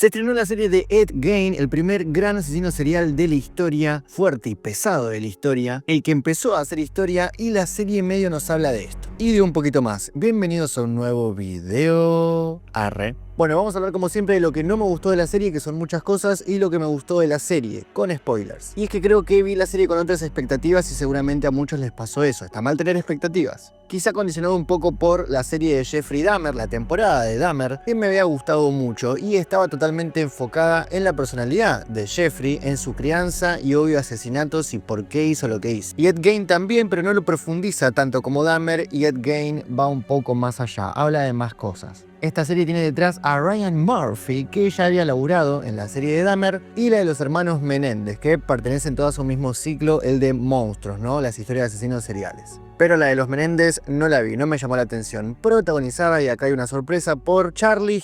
Se estrenó la serie de Ed Gein, el primer gran asesino serial de la historia, fuerte y pesado de la historia, el que empezó a hacer historia, y la serie medio nos habla de esto. Y de un poquito más. Bienvenidos a un nuevo video. Arre. Bueno, vamos a hablar como siempre de lo que no me gustó de la serie, que son muchas cosas, y lo que me gustó de la serie, con spoilers. Y es que creo que vi la serie con otras expectativas y seguramente a muchos les pasó eso. Está mal tener expectativas. Quizá condicionado un poco por la serie de Jeffrey Dahmer, la temporada de Dahmer, que me había gustado mucho y estaba totalmente enfocada en la personalidad de Jeffrey, en su crianza y obvio asesinatos y por qué hizo lo que hizo. Y Ed Gein también, pero no lo profundiza tanto como Dahmer, y Ed Gein va un poco más allá, habla de más cosas. Esta serie tiene detrás a Ryan Murphy, que ya había laburado en la serie de Dahmer, y la de los hermanos Menéndez, que pertenecen todas a un mismo ciclo, el de monstruos, ¿no? Las historias de asesinos seriales. Pero la de los Menéndez no la vi, no me llamó la atención. Protagonizada, y acá hay una sorpresa, por Charlie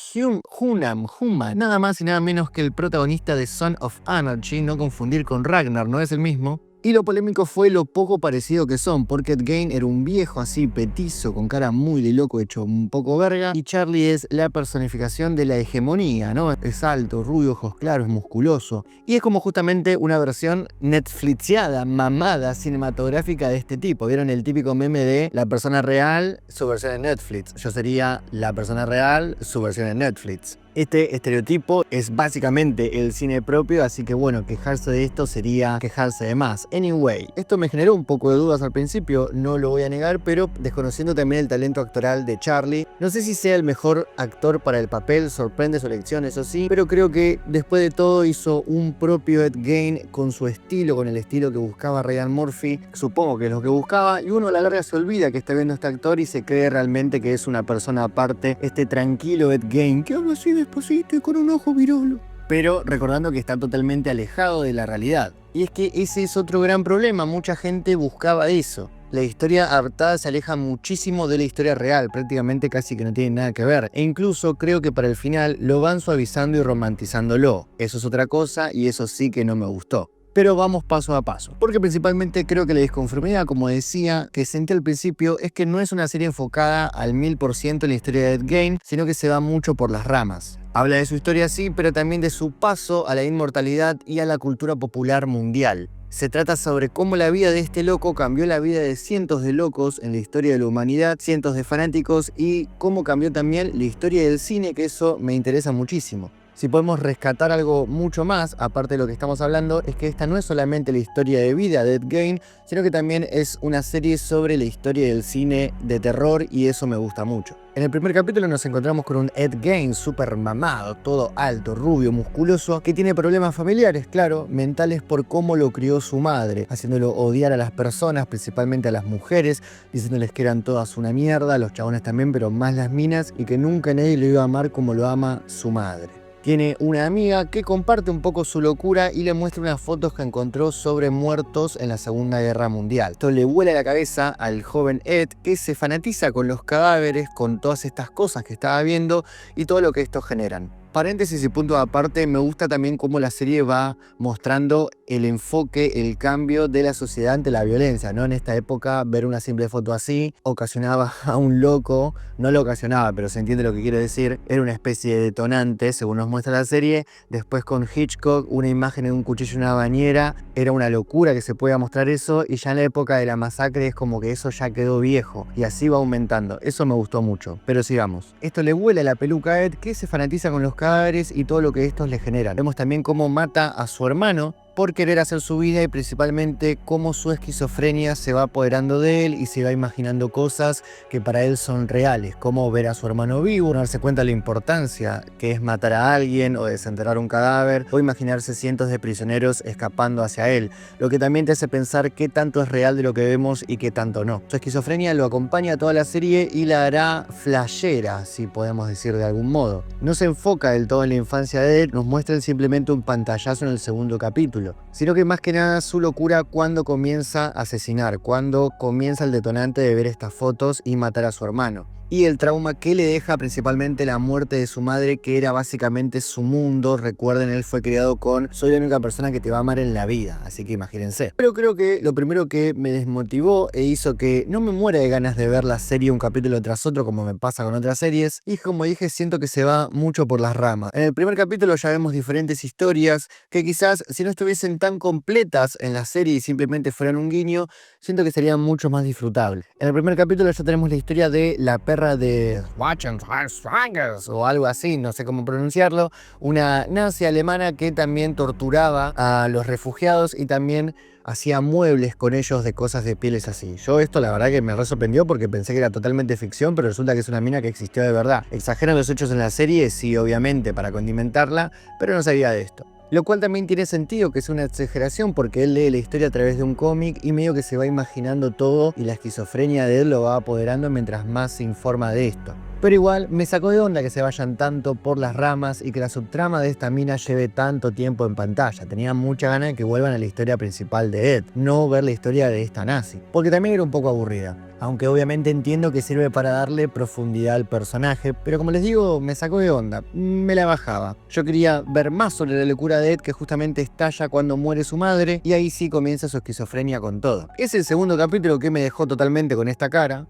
Hunnam, nada más y nada menos que el protagonista de Son of Anarchy, no confundir con Ragnar, no es el mismo. Y lo polémico fue lo poco parecido que son, porque Ed Gein era un viejo así petizo, con cara muy de loco, hecho un poco verga, y Charlie es la personificación de la hegemonía, ¿no? Es alto, rubio, ojos claros, musculoso, y es como justamente una versión Netflixiada, mamada, cinematográfica de este tipo. ¿Vieron el típico meme de la persona real, su versión en Netflix? Yo sería la persona real, su versión en Netflix. Este estereotipo es básicamente el cine propio, así que bueno, quejarse de esto sería quejarse de más. Anyway, esto me generó un poco de dudas al principio, no lo voy a negar, pero desconociendo también el talento actoral de Charlie, no sé si sea el mejor actor para el papel, sorprende su elección, eso sí, pero creo que después de todo hizo un propio Ed Gein con su estilo, con el estilo que buscaba Ryan Murphy, supongo que es lo que buscaba, y uno a la larga se olvida que está viendo a este actor y se cree realmente que es una persona aparte, este tranquilo Ed Gein, que habla así despacito y con un ojo virolo, pero recordando que está totalmente alejado de la realidad. Y es que ese es otro gran problema, mucha gente buscaba eso. La historia adaptada se aleja muchísimo de la historia real, prácticamente casi que no tiene nada que ver, e incluso creo que para el final lo van suavizando y romantizándolo. Eso es otra cosa y eso sí que no me gustó. Pero vamos paso a paso, porque principalmente creo que la disconformidad, como decía, que sentí al principio, es que no es una serie enfocada al 1000% en la historia de Ed Gein, sino que se va mucho por las ramas. Habla de su historia sí, pero también de su paso a la inmortalidad y a la cultura popular mundial. Se trata sobre cómo la vida de este loco cambió la vida de cientos de locos en la historia de la humanidad, cientos de fanáticos, y cómo cambió también la historia del cine, que eso me interesa muchísimo. Si podemos rescatar algo mucho más, aparte de lo que estamos hablando, es que esta no es solamente la historia de vida de Ed Gein, sino que también es una serie sobre la historia del cine de terror, y eso me gusta mucho. En el primer capítulo nos encontramos con un Ed Gein súper mamado, todo alto, rubio, musculoso, que tiene problemas familiares, claro, mentales por cómo lo crió su madre, haciéndolo odiar a las personas, principalmente a las mujeres, diciéndoles que eran todas una mierda, los chabones también, pero más las minas, y que nunca nadie lo iba a amar como lo ama su madre. Tiene una amiga que comparte un poco su locura y le muestra unas fotos que encontró sobre muertos en la Segunda Guerra Mundial. Esto le vuela la cabeza al joven Ed, que se fanatiza con los cadáveres, con todas estas cosas que estaba viendo y todo lo que estos generan. Paréntesis y punto aparte, me gusta también cómo la serie va mostrando el enfoque, el cambio de la sociedad ante la violencia, ¿no? En esta época, ver una simple foto así ocasionaba a un loco, no lo ocasionaba, pero se entiende lo que quiero decir, era una especie de detonante, según nos muestra la serie. Después con Hitchcock, una imagen de un cuchillo en una bañera, era una locura que se pueda mostrar eso, y ya en la época de la masacre es como que eso ya quedó viejo, y así va aumentando. Eso me gustó mucho, pero sigamos. Esto le vuela la peluca a Ed, que se fanatiza con los cadáveres y todo lo que estos le generan. Vemos también cómo mata a su hermano por querer hacer su vida, y principalmente cómo su esquizofrenia se va apoderando de él y se va imaginando cosas que para él son reales, como ver a su hermano vivo, darse cuenta de la importancia que es matar a alguien o desenterrar un cadáver, o imaginarse cientos de prisioneros escapando hacia él, lo que también te hace pensar qué tanto es real de lo que vemos y qué tanto no. Su esquizofrenia lo acompaña toda la serie y la hará flashera, si podemos decir de algún modo. No se enfoca del todo en la infancia de él, nos muestran simplemente un pantallazo en el segundo capítulo, sino que más que nada su locura cuando comienza a asesinar, cuando comienza el detonante de ver estas fotos y matar a su hermano. y el trauma que le deja principalmente la muerte de su madre, que era básicamente su mundo. Recuerden, él fue criado con soy la única persona que te va a amar en la vida, así que imagínense. Pero creo que lo primero que me desmotivó e hizo que no me muera de ganas de ver la serie un capítulo tras otro como me pasa con otras series, y como dije, siento que se va mucho por las ramas. En el primer capítulo ya vemos diferentes historias que quizás si no estuviesen tan completas en la serie y simplemente fueran un guiño, siento que serían mucho más disfrutables. En el primer capítulo ya tenemos la historia de la perra de Wagenstrangers o algo así, no sé cómo pronunciarlo, una nazi alemana que también torturaba a los refugiados y también hacía muebles con ellos de cosas de pieles así. Yo esto la verdad que me re sorprendió porque pensé que era totalmente ficción, pero resulta que es una mina que existió de verdad. Exageran los hechos en la serie, sí, obviamente, para condimentarla, pero no sabía de esto. Lo cual también tiene sentido que es una exageración porque él lee la historia a través de un cómic y medio que se va imaginando todo y la esquizofrenia de él lo va apoderando mientras más se informa de esto. Pero igual me sacó de onda que se vayan tanto por las ramas y que la subtrama de esta mina lleve tanto tiempo en pantalla. Tenía mucha ganas de que vuelvan a la historia principal de Ed, no ver la historia de esta nazi, porque también era un poco aburrida. Aunque obviamente entiendo que sirve para darle profundidad al personaje, pero como les digo, me sacó de onda, me la bajaba. Yo quería ver más sobre la locura de Ed, que justamente estalla cuando muere su madre, y ahí sí comienza su esquizofrenia con todo. Es el segundo capítulo que me dejó totalmente con esta cara,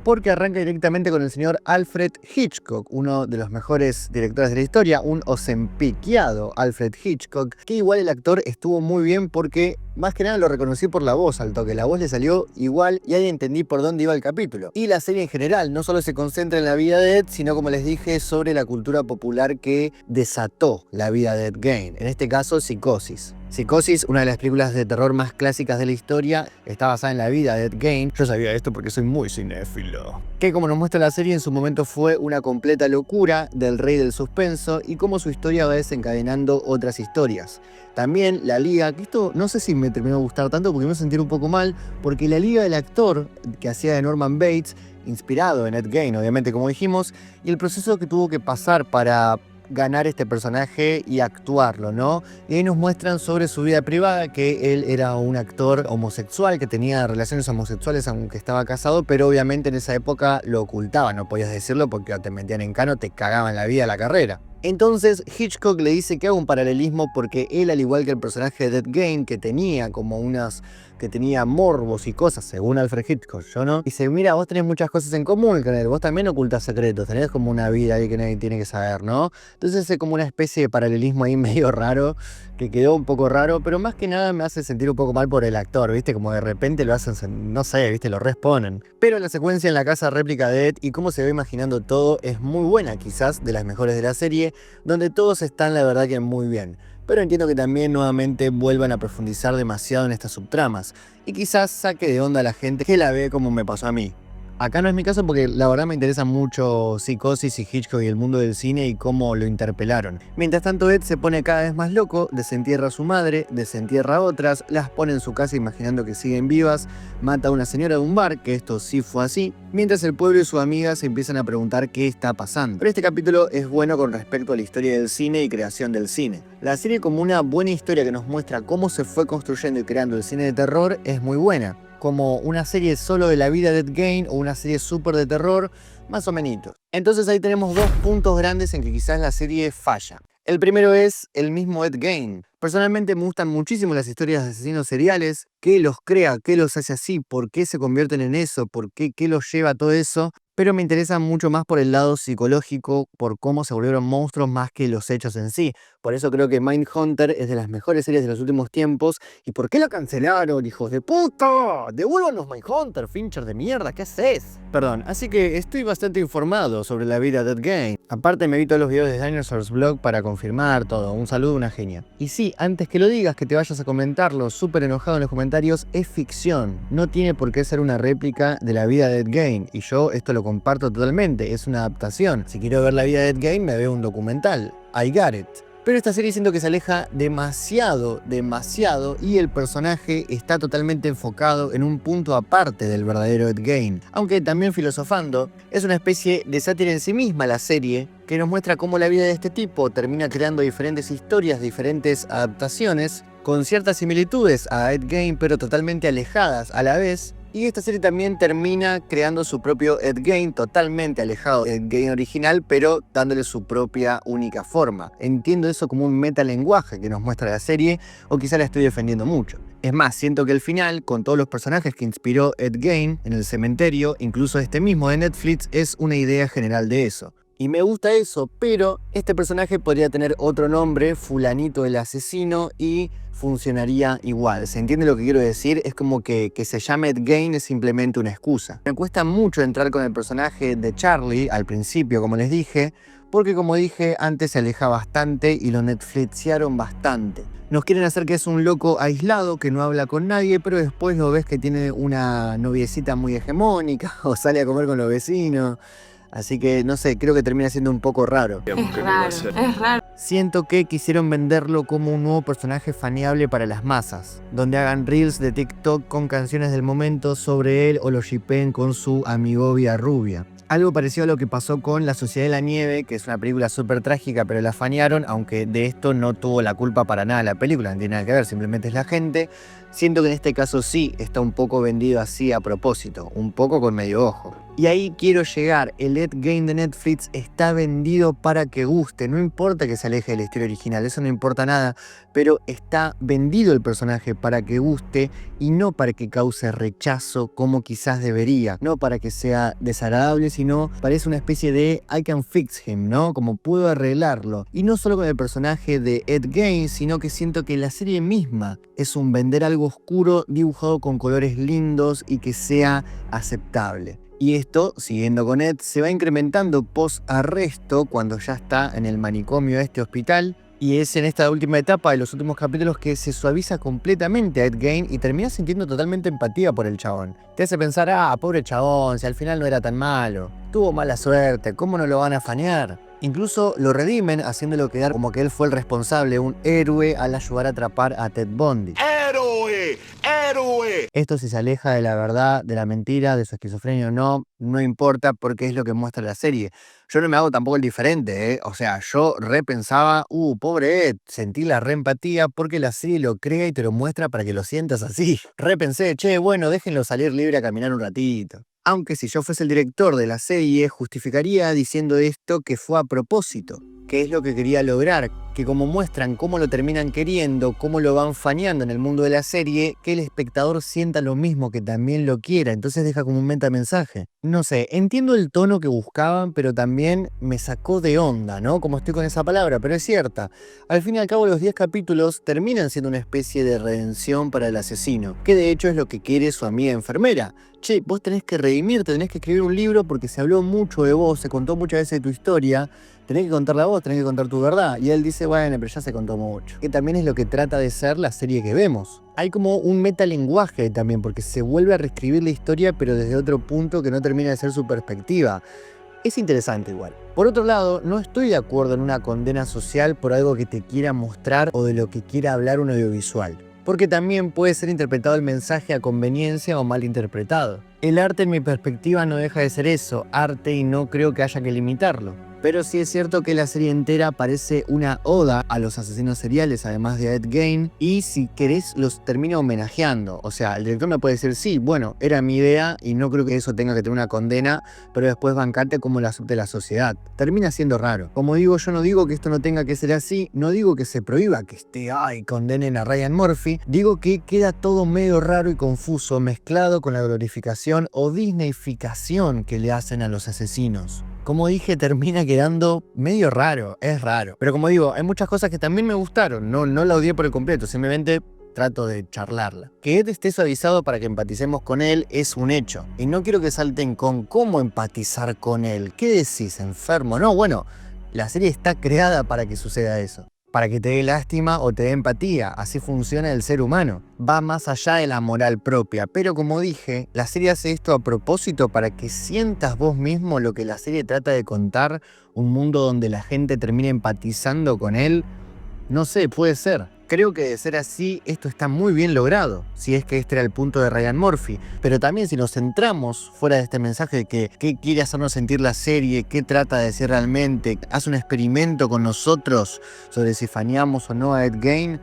porque arranca directamente con el señor Alfred Hitchcock, uno de los mejores directores de la historia, un osempiqueado Alfred Hitchcock, que igual el actor estuvo muy bien porque más que nada lo reconocí por la voz al toque, la voz le salió igual y ahí entendí por dónde iba el capítulo. Y la serie en general no solo se concentra en la vida de Ed, sino como les dije, sobre la cultura popular que desató la vida de Ed Gein, en este caso Psicosis. Psicosis, una de las películas de terror más clásicas de la historia, está basada en la vida de Ed Gein. Yo sabía esto porque soy muy cinéfilo. Que como nos muestra la serie, en su momento fue una completa locura del rey del suspenso y cómo su historia va desencadenando otras historias. También La Liga, que esto no sé si me terminó de gustar tanto porque me hizo sentir un poco mal, porque La Liga del actor que hacía de Norman Bates, inspirado en Ed Gein, obviamente como dijimos, y el proceso que tuvo que pasar para ganar este personaje y actuarlo, ¿no? Y ahí nos muestran sobre su vida privada, que él era un actor homosexual, que tenía relaciones homosexuales aunque estaba casado, pero obviamente en esa época lo ocultaba, no podías decirlo porque te metían en cano, te cagaban la vida, la carrera. Entonces Hitchcock le dice que haga un paralelismo porque él, al igual que el personaje de Ed Gein, que tenía morbos y cosas, según Alfred Hitchcock, yo no, dice, mira, vos tenés muchas cosas en común con él, vos también ocultás secretos, tenés como una vida ahí que nadie tiene que saber, ¿no? Entonces es como una especie de paralelismo ahí medio raro, que quedó un poco raro, pero más que nada me hace sentir un poco mal por el actor, ¿viste? Como de repente lo hacen, no sé, ¿viste? Lo responen. Pero la secuencia en la casa réplica de Ed y cómo se va imaginando todo es muy buena, quizás de las mejores de la serie, donde todos están la verdad que muy bien. Pero entiendo que también nuevamente vuelvan a profundizar demasiado en estas subtramas y quizás saque de onda a la gente que la ve como me pasó a mí. Acá no es mi caso porque la verdad me interesa mucho Psicosis y Hitchcock y el mundo del cine y cómo lo interpelaron. Mientras tanto Ed se pone cada vez más loco, desentierra a su madre, desentierra a otras, las pone en su casa imaginando que siguen vivas, mata a una señora de un bar, que esto sí fue así, mientras el pueblo y sus amigas se empiezan a preguntar qué está pasando. Pero este capítulo es bueno con respecto a la historia del cine y creación del cine. La serie, como una buena historia que nos muestra cómo se fue construyendo y creando el cine de terror, es muy buena. Como una serie solo de la vida de Ed Gein o una serie súper de terror, más o menos. Entonces ahí tenemos dos puntos grandes en que quizás la serie falla. El primero es el mismo Ed Gein. Personalmente me gustan muchísimo las historias de asesinos seriales, qué los crea, qué los hace así, por qué se convierten en eso, por qué los lleva a todo eso. Pero me interesa mucho más por el lado psicológico, por cómo se volvieron monstruos más que los hechos en sí. Por eso creo que Mindhunter es de las mejores series de los últimos tiempos. ¿Y por qué la cancelaron, hijos de puta? ¡Devuélvanos Mindhunter, Fincher de mierda! ¿Qué haces? Perdón, así que estoy bastante informado sobre la vida de Ed Gein. Aparte me vi todos los videos de Dinosaurs Blog para confirmar todo. Un saludo, una genia. Y sí, antes que lo digas, que te vayas a comentarlo súper enojado en los comentarios, es ficción. No tiene por qué ser una réplica de la vida de Ed Gein. Y yo esto lo comparto totalmente, es una adaptación. Si quiero ver la vida de Ed Gein, me veo un documental. I got it. Pero esta serie siento que se aleja demasiado y el personaje está totalmente enfocado en un punto aparte del verdadero Ed Gein. Aunque también filosofando, es una especie de sátira en sí misma la serie, que nos muestra cómo la vida de este tipo termina creando diferentes historias, diferentes adaptaciones, con ciertas similitudes a Ed Gein, pero totalmente alejadas a la vez. Y esta serie también termina creando su propio Ed Gein, totalmente alejado del Ed Gein original, pero dándole su propia única forma. Entiendo eso como un metalenguaje que nos muestra la serie, o quizá la estoy defendiendo mucho. Es más, siento que el final, con todos los personajes que inspiró Ed Gein en el cementerio, incluso este mismo de Netflix, es una idea general de eso. Y me gusta eso, pero este personaje podría tener otro nombre, fulanito el asesino, y funcionaría igual. ¿Se entiende lo que quiero decir? Es como que se llame Ed Gein es simplemente una excusa. Me cuesta mucho entrar con el personaje de Charlie al principio, como les dije, porque como dije antes se aleja bastante y lo netflixiaron bastante. Nos quieren hacer que es un loco aislado que no habla con nadie, pero después lo ves que tiene una noviecita muy hegemónica o sale a comer con los vecinos. Así que, no sé, creo que termina siendo un poco raro. Es raro. Siento que quisieron venderlo como un nuevo personaje faneable para las masas, donde hagan reels de TikTok con canciones del momento sobre él o lo shippeen con su amigovia rubia. Algo parecido a lo que pasó con La Sociedad de la Nieve, que es una película súper trágica, pero la fanearon, aunque de esto no tuvo la culpa para nada la película, no tiene nada que ver, simplemente es la gente. Siento que en este caso sí está un poco vendido así a propósito, un poco con medio ojo. Y ahí quiero llegar, el Ed Gein de Netflix está vendido para que guste, no importa que se aleje de la historia original, eso no importa nada, pero está vendido el personaje para que guste y no para que cause rechazo como quizás debería, no para que sea desagradable, sino parece una especie de I can fix him, ¿no? Como puedo arreglarlo. Y no solo con el personaje de Ed Gein, sino que siento que la serie misma es un vender algo oscuro dibujado con colores lindos y que sea aceptable. Y esto, siguiendo con Ed, se va incrementando post arresto cuando ya está en el manicomio de este hospital. Y es en esta última etapa de los últimos capítulos que se suaviza completamente a Ed Gein y terminas sintiendo totalmente empatía por el chabón. Te hace pensar, pobre chabón, si al final no era tan malo. Tuvo mala suerte, ¿cómo no lo van a fanear? Incluso lo redimen haciéndolo quedar como que él fue el responsable, un héroe al ayudar a atrapar a Ted Bundy. ¡Héroe! ¡Héroe! Esto si se aleja de la verdad, de la mentira, de su esquizofrenia o no, no importa porque es lo que muestra la serie. Yo no me hago tampoco el diferente, ¿eh? O sea, yo repensaba, pobre Ed, sentí la reempatía porque la serie lo crea y te lo muestra para que lo sientas así. Repensé, bueno, déjenlo salir libre a caminar un ratito. Aunque si yo fuese el director de la serie, justificaría diciendo esto que fue a propósito, que es lo que quería lograr, que como muestran cómo lo terminan queriendo, cómo lo van faneando en el mundo de la serie, que el espectador sienta lo mismo, que también lo quiera, entonces deja como un metamensaje. No sé, entiendo el tono que buscaban, pero también me sacó de onda, ¿no? Como estoy con esa palabra, pero es cierta. Al fin y al cabo los 10 capítulos terminan siendo una especie de redención para el asesino, que de hecho es lo que quiere su amiga enfermera. Che, vos tenés que redimirte, tenés que escribir un libro porque se habló mucho de vos, se contó muchas veces de tu historia, tenés que contarla vos, tenés que contar tu verdad. Y él dice, bueno, pero ya se contó mucho. Que también es lo que trata de ser la serie que vemos. Hay como un metalenguaje también, porque se vuelve a reescribir la historia, pero desde otro punto que no termina de ser su perspectiva. Es interesante igual. Por otro lado, no estoy de acuerdo en una condena social por algo que te quiera mostrar o de lo que quiera hablar un audiovisual. Porque también puede ser interpretado el mensaje a conveniencia o mal interpretado. El arte en mi perspectiva no deja de ser eso, arte, y no creo que haya que limitarlo. Pero sí es cierto que la serie entera parece una oda a los asesinos seriales, además de Ed Gein, y si querés los termina homenajeando. O sea, el director me puede decir, sí, bueno, era mi idea y no creo que eso tenga que tener una condena, pero después bancarte como la acepte la sociedad. Termina siendo raro. Como digo, yo no digo que esto no tenga que ser así, no digo que se prohíba que condenen a Ryan Murphy, digo que queda todo medio raro y confuso, mezclado con la glorificación o disneyficación que le hacen a los asesinos. Como dije, termina quedando medio raro, es raro. Pero como digo, hay muchas cosas que también me gustaron, no la odié por el completo, simplemente trato de charlarla. Que Ed esté suavizado para que empaticemos con él es un hecho. Y no quiero que salten con cómo empatizar con él. ¿Qué decís, enfermo? No, bueno, la serie está creada para que suceda eso. Para que te dé lástima o te dé empatía. Así funciona el ser humano. Va más allá de la moral propia. Pero como dije, la serie hace esto a propósito para que sientas vos mismo lo que la serie trata de contar. Un mundo donde la gente termina empatizando con él. No sé, puede ser. Creo que de ser así, esto está muy bien logrado, si es que este era el punto de Ryan Murphy. Pero también si nos centramos fuera de este mensaje de que qué quiere hacernos sentir la serie, qué trata de decir realmente, hace un experimento con nosotros sobre si faneamos o no a Ed Gein,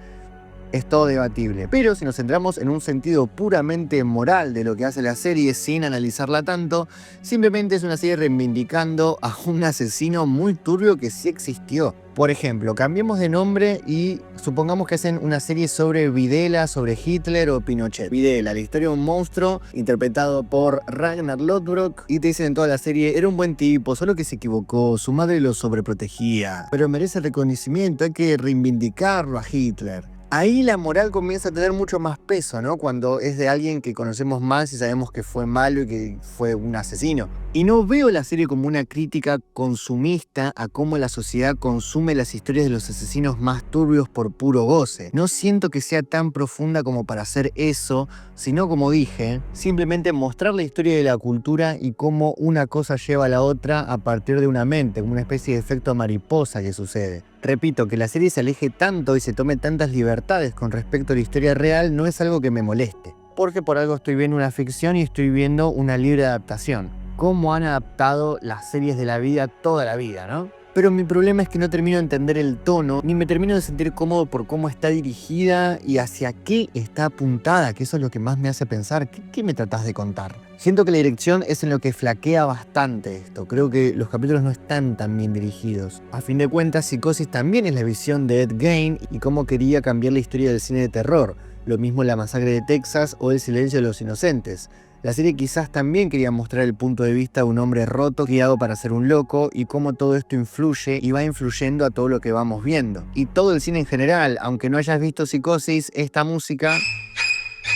es todo debatible. Pero si nos centramos en un sentido puramente moral de lo que hace la serie sin analizarla tanto, simplemente es una serie reivindicando a un asesino muy turbio que sí existió. Por ejemplo, cambiemos de nombre y supongamos que hacen una serie sobre Videla, sobre Hitler o Pinochet. Videla, la historia de un monstruo interpretado por Ragnar Lothbrok, y te dicen en toda la serie, era un buen tipo, solo que se equivocó, su madre lo sobreprotegía, pero merece reconocimiento, hay que reivindicarlo a Hitler. Ahí la moral comienza a tener mucho más peso, ¿no? Cuando es de alguien que conocemos más y sabemos que fue malo y que fue un asesino. Y no veo la serie como una crítica consumista a cómo la sociedad consume las historias de los asesinos más turbios por puro goce. No siento que sea tan profunda como para hacer eso, sino, como dije, simplemente mostrar la historia de la cultura y cómo una cosa lleva a la otra a partir de una mente, como una especie de efecto mariposa que sucede. Repito, que la serie se aleje tanto y se tome tantas libertades con respecto a la historia real no es algo que me moleste, porque por algo estoy viendo una ficción y estoy viendo una libre adaptación. Cómo han adaptado las series de la vida toda la vida, ¿no? Pero mi problema es que no termino de entender el tono, ni me termino de sentir cómodo por cómo está dirigida y hacia qué está apuntada, que eso es lo que más me hace pensar. ¿Qué me tratás de contar? Siento que la dirección es en lo que flaquea bastante esto. Creo que los capítulos no están tan bien dirigidos. A fin de cuentas, Psicosis también es la visión de Ed Gein y cómo quería cambiar la historia del cine de terror. Lo mismo La Masacre de Texas o El Silencio de los Inocentes. La serie quizás también quería mostrar el punto de vista de un hombre roto, criado para ser un loco, y cómo todo esto influye y va influyendo a todo lo que vamos viendo. Y todo el cine en general, aunque no hayas visto Psicosis, esta música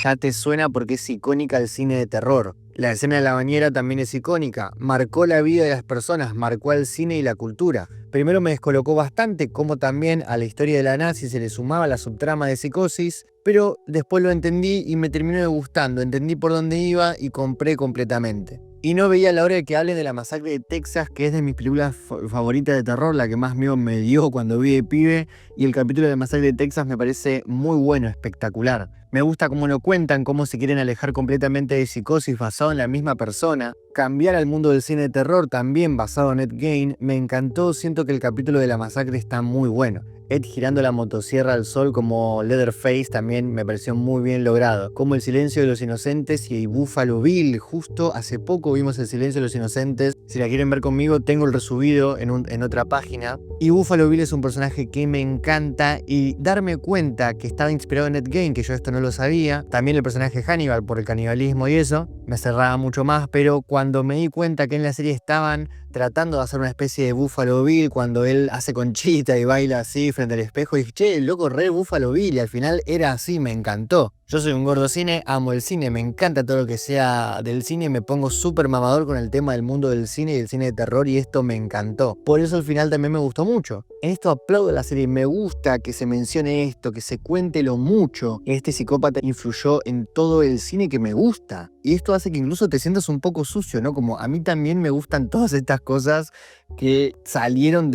ya te suena porque es icónica del cine de terror. La escena de la bañera también es icónica, marcó la vida de las personas, marcó al cine y la cultura. Primero me descolocó bastante cómo también a la historia de la nazi se le sumaba la subtrama de Psicosis, pero después lo entendí y me terminó gustando, entendí por dónde iba y compré completamente. Y no veía la hora de que hablen de La Masacre de Texas, que es de mis películas favoritas de terror, la que más miedo me dio cuando vi de pibe, y el capítulo de La Masacre de Texas me parece muy bueno, espectacular. Me gusta cómo lo cuentan, cómo se quieren alejar completamente de Psicosis basado en la misma persona. Cambiar al mundo del cine de terror también basado en Ed Gein. Me encantó, siento que el capítulo de la masacre está muy bueno. Ed girando la motosierra al sol como Leatherface también me pareció muy bien logrado. Como El Silencio de los Inocentes y Buffalo Bill. Justo hace poco vimos El Silencio de los Inocentes. Si la quieren ver conmigo, tengo el resubido en otra página. Y Buffalo Bill es un personaje que me encanta, y darme cuenta que estaba inspirado en Ed Gein, que yo esto no lo sabía. También el personaje Hannibal por el canibalismo y eso, me cerraba mucho más, pero cuando me di cuenta que en la serie estaban tratando de hacer una especie de Buffalo Bill, cuando él hace conchita y baila así frente al espejo, y dije, che, el loco re Buffalo Bill, y al final era así, me encantó. Yo soy un gordo cine, amo el cine, me encanta todo lo que sea del cine, me pongo súper mamador con el tema del mundo del cine y el cine de terror, y esto me encantó. Por eso al final también me gustó mucho. En esto aplaudo la serie, me gusta que se mencione esto, que se cuente lo mucho que este psicópata influyó en todo el cine que me gusta. Y esto hace que incluso te sientas un poco sucio, ¿no? Como a mí también me gustan todas estas cosas que salieron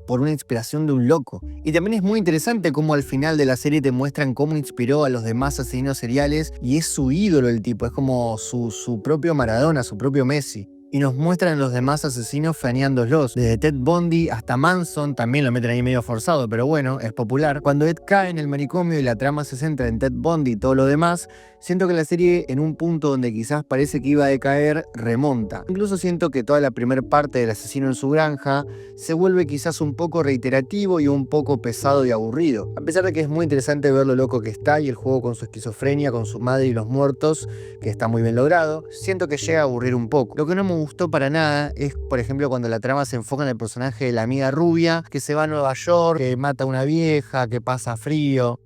por una inspiración de un loco. Y también es muy interesante cómo al final de la serie te muestran cómo inspiró a los demás asesinos seriales, y es su ídolo el tipo, es como su propio Maradona, su propio Messi. Y nos muestran los demás asesinos faneándolos, desde Ted Bundy hasta Manson, también lo meten ahí medio forzado, pero bueno, es popular. Cuando Ed cae en el manicomio y la trama se centra en Ted Bundy y todo lo demás, siento que la serie, en un punto donde quizás parece que iba a decaer, remonta. Incluso siento que toda la primera parte del asesino en su granja se vuelve quizás un poco reiterativo y un poco pesado y aburrido. A pesar de que es muy interesante ver lo loco que está y el juego con su esquizofrenia, con su madre y los muertos, que está muy bien logrado, siento que llega a aburrir un poco. Lo que no me gustó para nada es, por ejemplo, cuando la trama se enfoca en el personaje de la amiga rubia, que se va a Nueva York, que mata a una vieja, que pasa frío.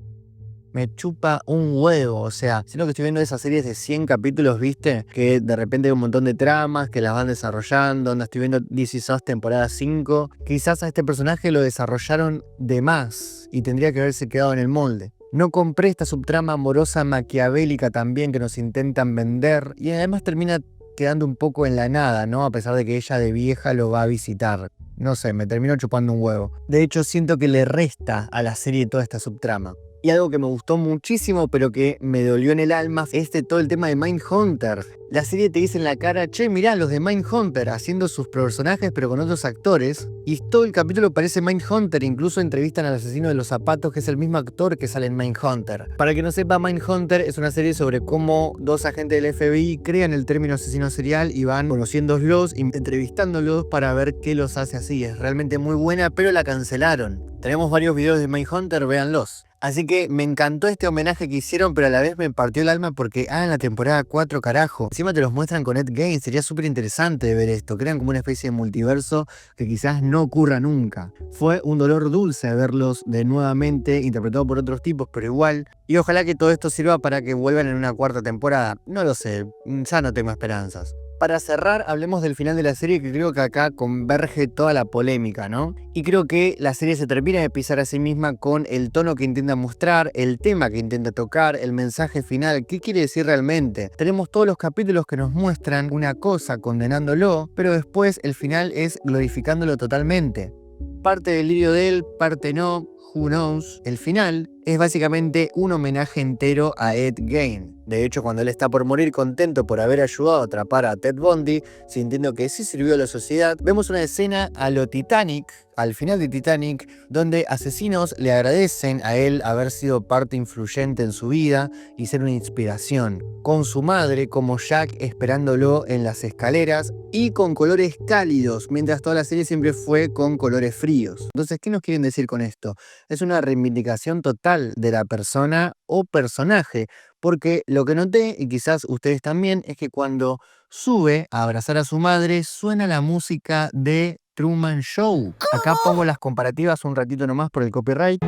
Me chupa un huevo, o sea, siento que estoy viendo esas series de 100 capítulos, ¿viste? Que de repente hay un montón de tramas que las van desarrollando, estoy viendo This Is Us temporada 5. Quizás a este personaje lo desarrollaron de más y tendría que haberse quedado en el molde. No compré esta subtrama amorosa maquiavélica también que nos intentan vender, y además termina quedando un poco en la nada, ¿no? A pesar de que ella de vieja lo va a visitar. No sé, me terminó chupando un huevo. De hecho, siento que le resta a la serie toda esta subtrama. Y algo que me gustó muchísimo, pero que me dolió en el alma, es todo el tema de Mindhunter. La serie te dice en la cara, che, mirá, los de Mindhunter haciendo sus personajes pero con otros actores. Y todo el capítulo parece Mindhunter, incluso entrevistan al asesino de los zapatos, que es el mismo actor que sale en Mindhunter. Para que no sepa, Mindhunter es una serie sobre cómo dos agentes del FBI crean el término asesino serial y van conociéndolos y entrevistándolos para ver qué los hace así. Es realmente muy buena, pero la cancelaron. Tenemos varios videos de Mindhunter, véanlos. Así que me encantó este homenaje que hicieron, pero a la vez me partió el alma porque, en la temporada 4, carajo. Encima te los muestran con Ed Gein, sería súper interesante ver esto. Crean como una especie de multiverso que quizás no ocurra nunca. Fue un dolor dulce verlos de nuevamente, interpretados por otros tipos, pero igual. Y ojalá que todo esto sirva para que vuelvan en una cuarta temporada. No lo sé, ya no tengo esperanzas. Para cerrar, hablemos del final de la serie, que creo que acá converge toda la polémica, ¿no? Y creo que la serie se termina de pisar a sí misma con el tono que intenta mostrar, el tema que intenta tocar, el mensaje final, qué quiere decir realmente. Tenemos todos los capítulos que nos muestran una cosa condenándolo, pero después el final es glorificándolo totalmente. Parte delirio de él, parte no, who knows. El final es básicamente un homenaje entero a Ed Gein. De hecho, cuando él está por morir contento por haber ayudado a atrapar a Ted Bundy, sintiendo que sí sirvió a la sociedad, vemos una escena a lo Titanic, al final de Titanic, donde asesinos le agradecen a él haber sido parte influyente en su vida y ser una inspiración, con su madre como Jack esperándolo en las escaleras y con colores cálidos, mientras toda la serie siempre fue con colores fríos. Entonces, ¿qué nos quieren decir con esto? Es una reivindicación total de la persona o personaje, porque lo que noté, y quizás ustedes también, es que cuando sube a abrazar a su madre, suena la música de Truman Show. Acá pongo las comparativas un ratito nomás por el copyright.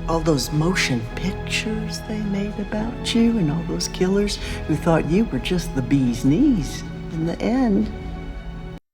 All those motion pictures they made about you and all those killers who thought you were just the bee's knees in the end.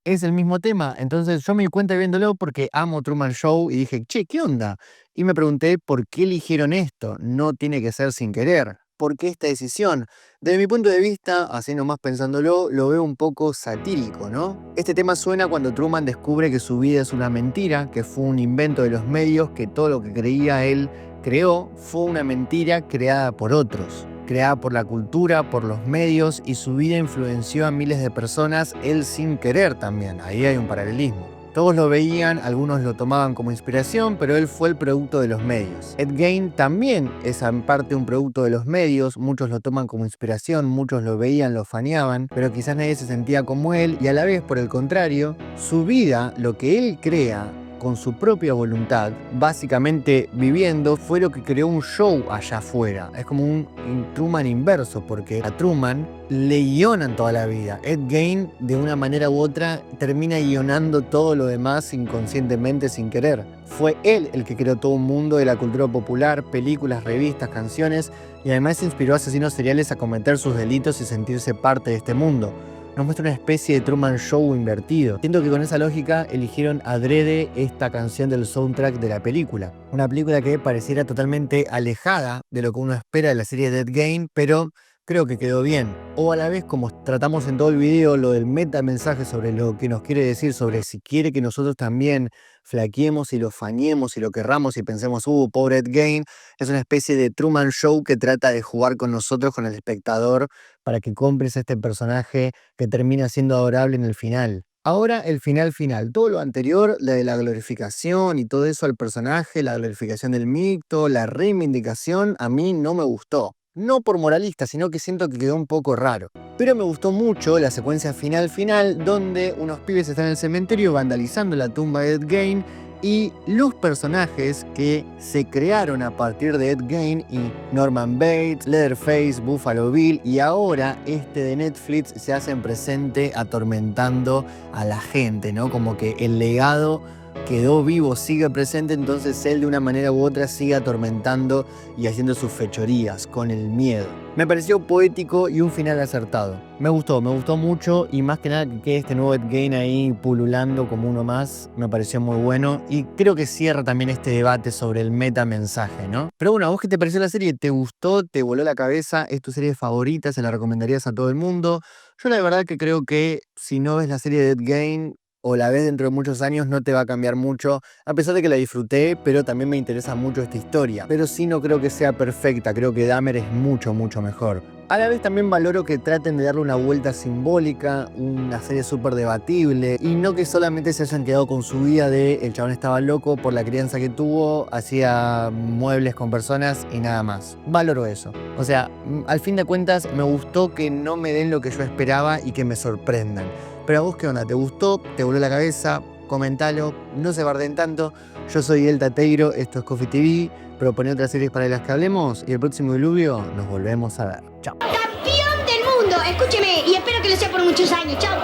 Es el mismo tema, entonces yo me di cuenta viéndolo porque amo Truman Show y dije, che, ¿qué onda? Y me pregunté por qué eligieron esto, no tiene que ser sin querer. ¿Por qué esta decisión? Desde mi punto de vista, así nomás pensándolo, lo veo un poco satírico, ¿no? Este tema suena cuando Truman descubre que su vida es una mentira, que fue un invento de los medios, que todo lo que creía él creó fue una mentira creada por otros, creada por la cultura, por los medios, y su vida influenció a miles de personas, él sin querer también. Ahí hay un paralelismo. Todos lo veían, algunos lo tomaban como inspiración, pero él fue el producto de los medios. Ed Gein también es en parte un producto de los medios, muchos lo toman como inspiración, muchos lo veían, lo faneaban, pero quizás nadie se sentía como él, y a la vez, por el contrario, su vida, lo que él crea, con su propia voluntad, básicamente viviendo, fue lo que creó un show allá afuera. Es como un Truman inverso, porque a Truman le guionan toda la vida. Ed Gein, de una manera u otra, termina guionando todo lo demás inconscientemente, sin querer. Fue él el que creó todo un mundo de la cultura popular, películas, revistas, canciones, y además inspiró a asesinos seriales a cometer sus delitos y sentirse parte de este mundo. Nos muestra una especie de Truman Show invertido. Siento que con esa lógica eligieron adrede esta canción del soundtrack de la película. Una película que pareciera totalmente alejada de lo que uno espera de la serie Dead Game, pero creo que quedó bien. O a la vez, como tratamos en todo el video, lo del metamensaje sobre lo que nos quiere decir, sobre si quiere que nosotros también flaqueemos y lo fañemos y lo querramos y pensemos, pobre Ed Gein, es una especie de Truman Show que trata de jugar con nosotros, con el espectador, para que compres este personaje que termina siendo adorable en el final. Ahora el final. Todo lo anterior, la de la glorificación y todo eso al personaje, la glorificación del mito, la reivindicación, a mí no me gustó. No por moralista, sino que siento que quedó un poco raro. Pero me gustó mucho la secuencia final, donde unos pibes están en el cementerio vandalizando la tumba de Ed Gein, y los personajes que se crearon a partir de Ed Gein y Norman Bates, Leatherface, Buffalo Bill y ahora este de Netflix se hacen presente atormentando a la gente, ¿no? Como que el legado quedó vivo, sigue presente, entonces él de una manera u otra sigue atormentando y haciendo sus fechorías con el miedo. Me pareció poético y un final acertado. Me gustó mucho, y más que nada que quede este nuevo Ed Gein ahí pululando como uno más, me pareció muy bueno y creo que cierra también este debate sobre el metamensaje, ¿no? Pero bueno, ¿a vos qué te pareció la serie? ¿Te gustó? ¿Te voló la cabeza? ¿Es tu serie favorita? ¿Se la recomendarías a todo el mundo? Yo la verdad que creo que si no ves la serie de Ed Gein, o la ves dentro de muchos años no te va a cambiar mucho, a pesar de que la disfruté, pero también me interesa mucho esta historia. Pero sí no creo que sea perfecta, creo que Dahmer es mucho mejor. A la vez también valoro que traten de darle una vuelta simbólica, una serie súper debatible, y no que solamente se hayan quedado con su vida de el chabón estaba loco por la crianza que tuvo, hacía muebles con personas y nada más. Valoro eso. O sea, al fin de cuentas me gustó que no me den lo que yo esperaba y que me sorprendan. Pero a vos, ¿qué onda? ¿Te gustó? ¿Te voló la cabeza? Comentalo, no se barden tanto. Yo soy El Tateiro, esto es Coffee TV. Proponé otras series para las que hablemos y el próximo diluvio nos volvemos a ver. Chao. ¡Campeón del mundo! Escúcheme, y espero que lo sea por muchos años. ¡Chao,